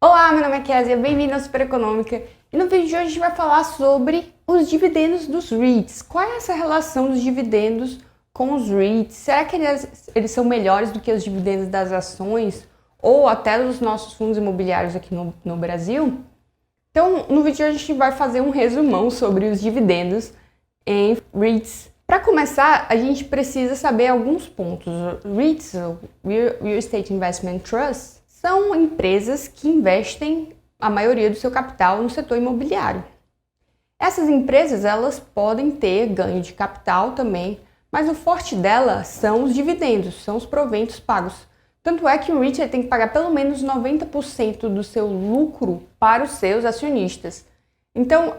Olá, meu nome é Kézia, bem-vindo ao Super Econômica. E no vídeo de hoje a gente vai falar sobre os dividendos dos REITs. Qual é essa relação dos dividendos com os REITs? Será que eles são melhores do que os dividendos das ações ou até dos nossos fundos imobiliários aqui no Brasil? Então, no vídeo de hoje a gente vai fazer um resumão sobre os dividendos em REITs. Para começar, a gente precisa saber alguns pontos. REITs, Real Estate Investment Trust, são empresas que investem a maioria do seu capital no setor imobiliário. Essas empresas, elas podem ter ganho de capital também, mas o forte delas são os dividendos, são os proventos pagos. Tanto é que o REIT tem que pagar pelo menos 90% do seu lucro para os seus acionistas. Então,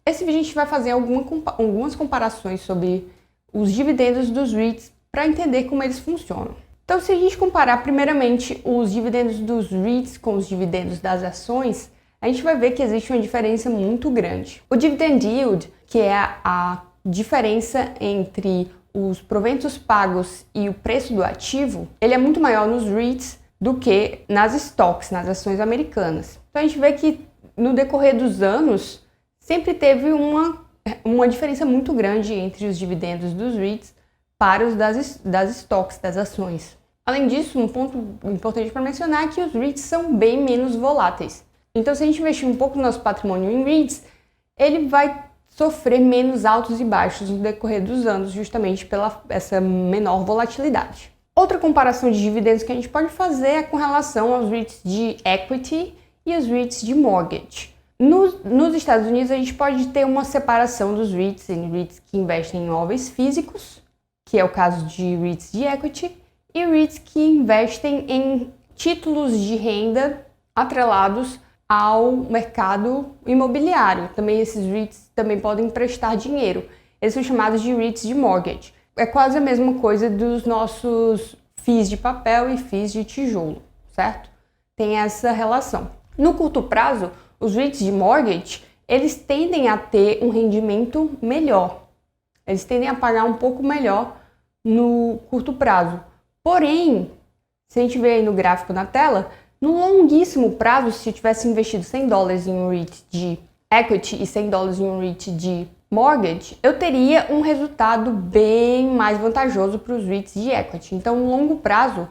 esse vídeo a gente vai fazer algumas comparações sobre os dividendos dos REITs para entender como eles funcionam. Então, se a gente comparar primeiramente os dividendos dos REITs com os dividendos das ações, a gente vai ver que existe uma diferença muito grande. O dividend yield, que é a diferença entre os proventos pagos e o preço do ativo, ele é muito maior nos REITs do que nas stocks, nas ações americanas. Então, a gente vê que no decorrer dos anos, sempre teve uma diferença muito grande entre os dividendos dos REITs para os das stocks, das ações. Além disso, um ponto importante para mencionar é que os REITs são bem menos voláteis. Então, se a gente investir um pouco do nosso patrimônio em REITs, ele vai sofrer menos altos e baixos no decorrer dos anos, justamente pela essa menor volatilidade. Outra comparação de dividendos que a gente pode fazer é com relação aos REITs de equity e os REITs de mortgage. Nos Estados Unidos, a gente pode ter uma separação dos REITs em REITs que investem em imóveis físicos, que é o caso de REITs de equity, e REITs que investem em títulos de renda atrelados ao mercado imobiliário. Também esses REITs também podem emprestar dinheiro. Eles são chamados de REITs de mortgage. É quase a mesma coisa dos nossos FIIs de papel e FIIs de tijolo, certo? Tem essa relação. No curto prazo, os REITs de mortgage, eles tendem a ter um rendimento melhor. Eles tendem a pagar um pouco melhor no curto prazo. Porém, se a gente ver aí no gráfico na tela, no longuíssimo prazo, se eu tivesse investido $100 em um REIT de equity e $100 em um REIT de mortgage, eu teria um resultado bem mais vantajoso para os REITs de equity. Então, no longo prazo,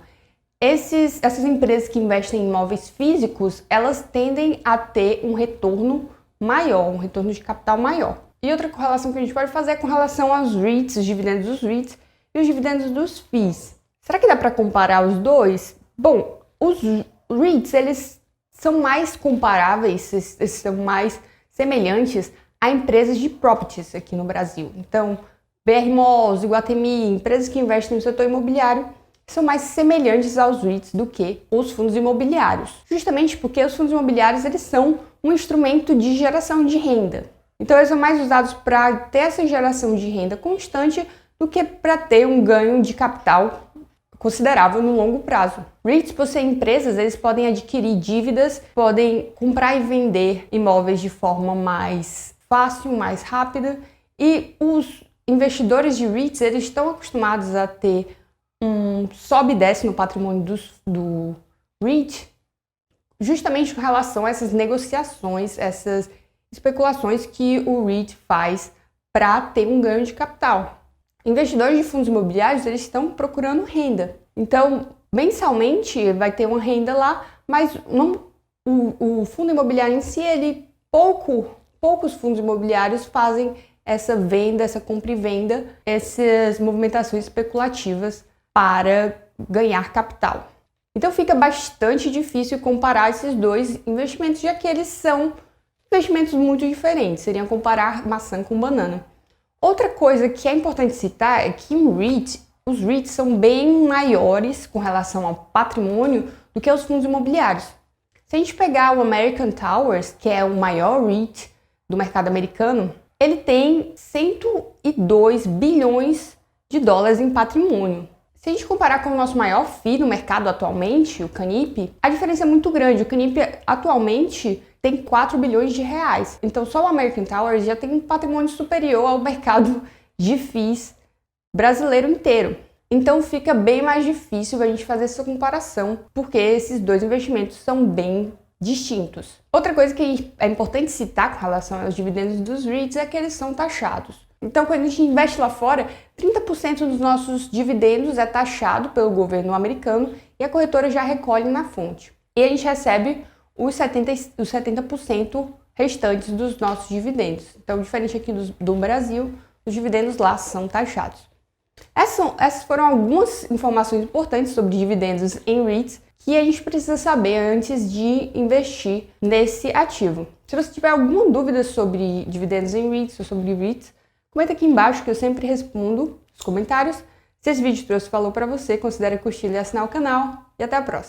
essas empresas que investem em imóveis físicos, elas tendem a ter um retorno maior, um retorno de capital maior. E outra correlação que a gente pode fazer é com relação aos REITs, os dividendos dos REITs e os dividendos dos FIIs. Será que dá para comparar os dois? Bom, os REITs, eles são mais comparáveis, eles são mais semelhantes a empresas de properties aqui no Brasil. Então, BR Malls, Iguatemi, empresas que investem no setor imobiliário, são mais semelhantes aos REITs do que os fundos imobiliários. Justamente porque os fundos imobiliários, eles são um instrumento de geração de renda. Então, eles são mais usados para ter essa geração de renda constante do que para ter um ganho de capital considerável no longo prazo. REITs, por serem empresas, eles podem adquirir dívidas, podem comprar e vender imóveis de forma mais fácil, mais rápida, e os investidores de REITs, eles estão acostumados a ter um sobe e desce no patrimônio do REIT, justamente com relação a essas negociações, essas especulações que o REIT faz para ter um ganho de capital. Investidores de fundos imobiliários, eles estão procurando renda. Então, mensalmente vai ter uma renda lá, mas o fundo imobiliário em si, poucos fundos imobiliários fazem essa venda, essa compra e venda, essas movimentações especulativas para ganhar capital. Então, fica bastante difícil comparar esses dois investimentos, já que eles são investimentos muito diferentes. Seria comparar maçã com banana. Outra coisa que é importante citar é que os REITs são bem maiores com relação ao patrimônio do que os fundos imobiliários. Se a gente pegar o American Towers, que é o maior REIT do mercado americano, ele tem 102 bilhões de dólares em patrimônio. Se a gente comparar com o nosso maior FII no mercado atualmente, o Canip, a diferença é muito grande. O Canip atualmente tem 4 bilhões de reais. Então só o American Tower já tem um patrimônio superior ao mercado de FIIs brasileiro inteiro. Então fica bem mais difícil a gente fazer essa comparação, porque esses dois investimentos são bem distintos. Outra coisa que é importante citar com relação aos dividendos dos REITs é que eles são taxados. Então, quando a gente investe lá fora, 30% dos nossos dividendos é taxado pelo governo americano e a corretora já recolhe na fonte. E a gente recebe os 70% restantes dos nossos dividendos. Então, diferente aqui do Brasil, os dividendos lá são taxados. Essas foram algumas informações importantes sobre dividendos em REITs que a gente precisa saber antes de investir nesse ativo. Se você tiver alguma dúvida sobre dividendos em REITs ou sobre REITs, comenta aqui embaixo que eu sempre respondo os comentários. Se esse vídeo trouxe valor para você, considere curtir e assinar o canal. E até a próxima!